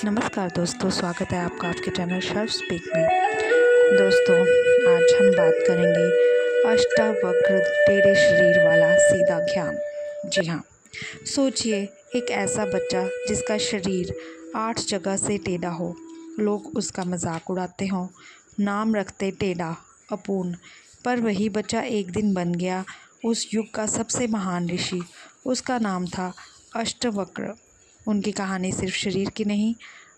नमस्कार दोस्तों, स्वागत है आपका आपके चैनल शर्फ स्पीक में। दोस्तों, आज हम बात करेंगे अष्टवक्र टेढ़े शरीर वाला सीधा ज्ञान। जी हाँ, सोचिए एक ऐसा बच्चा जिसका शरीर 8 जगह से टेढ़ा हो, लोग उसका मजाक उड़ाते हों, नाम रखते टेढ़ा अपूर्ण, पर वही बच्चा एक दिन बन गया उस युग का सबसे महान ऋषि। उसका नाम था अष्टवक्र। उनकी कहानी सिर्फ शरीर की नहीं,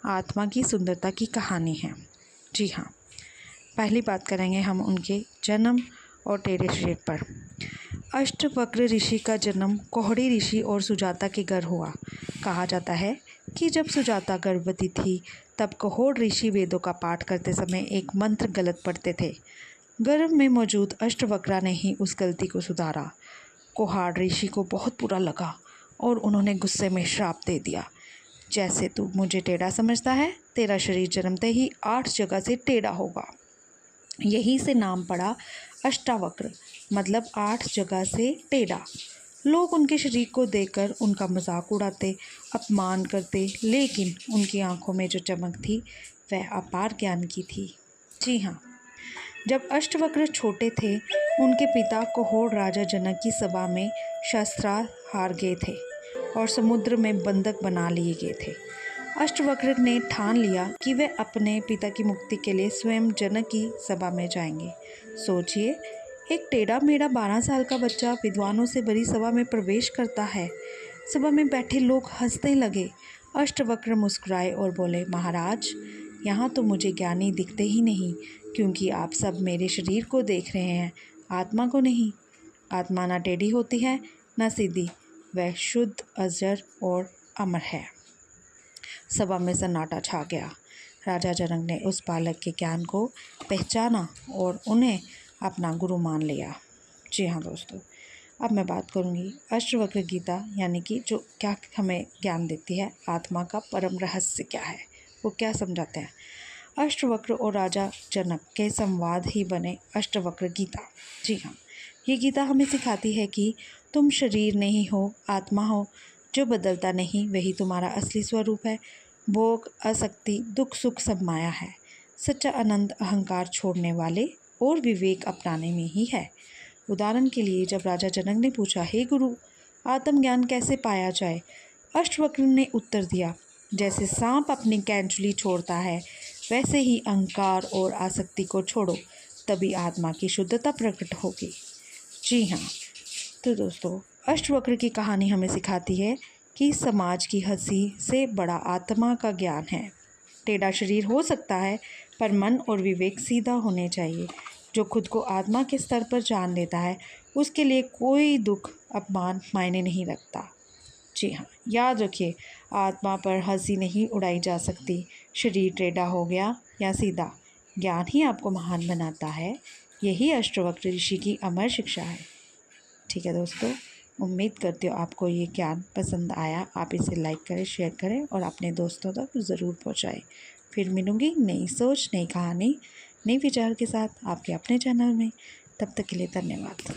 आत्मा की सुंदरता की कहानी है। जी हाँ, पहली बात करेंगे हम उनके जन्म और टेढ़े शरीर पर। अष्टवक्र ऋषि का जन्म कोहड़ी ऋषि और सुजाता के घर हुआ। कहा जाता है कि जब सुजाता गर्भवती थी तब कोहड़ ऋषि वेदों का पाठ करते समय एक मंत्र गलत पढ़ते थे। गर्भ में मौजूद अष्टवक्रा ने ही उस गलती को सुधारा। कोहाड़ ऋषि को बहुत बुरा लगा और उन्होंने गुस्से में श्राप दे दिया, जैसे तू मुझे टेढ़ा समझता है, तेरा शरीर जन्मते ही 8 जगह से टेढ़ा होगा। यहीं से नाम पड़ा अष्टावक्र, मतलब 8 जगह से टेढ़ा। लोग उनके शरीर को देखकर उनका मजाक उड़ाते, अपमान करते, लेकिन उनकी आंखों में जो चमक थी वह अपार ज्ञान की थी। जी हाँ, जब अष्टवक्र छोटे थे, उनके पिता कोहोड़ राजा जनक की सभा में शस्त्रास्त्र हार गए थे और समुद्र में बंधक बना लिए गए थे। अष्टवक्र ने ठान लिया कि वे अपने पिता की मुक्ति के लिए स्वयं जनक की सभा में जाएंगे। सोचिए, एक टेढ़ा मेढ़ा 12 साल का बच्चा विद्वानों से भरी सभा में प्रवेश करता है। सभा में बैठे लोग हंसने लगे। अष्टवक्र मुस्कुराए और बोले, महाराज, यहाँ तो मुझे ज्ञानी दिखते ही नहीं, क्योंकि आप सब मेरे शरीर को देख रहे हैं, आत्मा को नहीं। आत्मा ना टेढ़ी होती है ना सीधी, वह शुद्ध, अजर और अमर है। सभा में सन्नाटा छा गया। राजा जनक ने उस बालक के ज्ञान को पहचाना और उन्हें अपना गुरु मान लिया। जी हाँ दोस्तों, अब मैं बात करूँगी अष्टवक्र गीता, यानी कि जो क्या हमें ज्ञान देती है, आत्मा का परम रहस्य क्या है, वो क्या समझाते हैं। अष्टवक्र और राजा जनक के संवाद ही बने अष्टवक्र गीता। जी हाँ, ये गीता हमें सिखाती है कि तुम शरीर नहीं हो, आत्मा हो। जो बदलता नहीं वही तुम्हारा असली स्वरूप है। भोग, आसक्ति, दुख सुख सब माया है। सच्चा आनंद अहंकार छोड़ने वाले और विवेक अपनाने में ही है। उदाहरण के लिए, जब राजा जनक ने पूछा, हे गुरु, आत्मज्ञान कैसे पाया जाए, अष्टवक्र ने उत्तर दिया, जैसे सांप अपनी कैंचुली छोड़ता है, वैसे ही अहंकार और आसक्ति को छोड़ो, तभी आत्मा की शुद्धता प्रकट होगी। जी हाँ, तो दोस्तों, अष्टवक्र की कहानी हमें सिखाती है कि समाज की हंसी से बड़ा आत्मा का ज्ञान है। टेढ़ा शरीर हो सकता है, पर मन और विवेक सीधा होने चाहिए। जो खुद को आत्मा के स्तर पर जान लेता है, उसके लिए कोई दुख, अपमान मायने नहीं रखता। जी हाँ, याद रखिए, आत्मा पर हंसी नहीं उड़ाई जा सकती। शरीर टेढ़ा हो गया या सीधा, ज्ञान ही आपको महान बनाता है। यही अष्टवक्र ऋषि की अमर शिक्षा है। ठीक है दोस्तों, उम्मीद करती हूँ आपको ये ज्ञान पसंद आया। आप इसे लाइक करें, शेयर करें और अपने दोस्तों तक ज़रूर पहुँचाएं। फिर मिलूँगी नई सोच, नई कहानी, नई विचार के साथ आपके अपने चैनल में। तब तक के लिए धन्यवाद।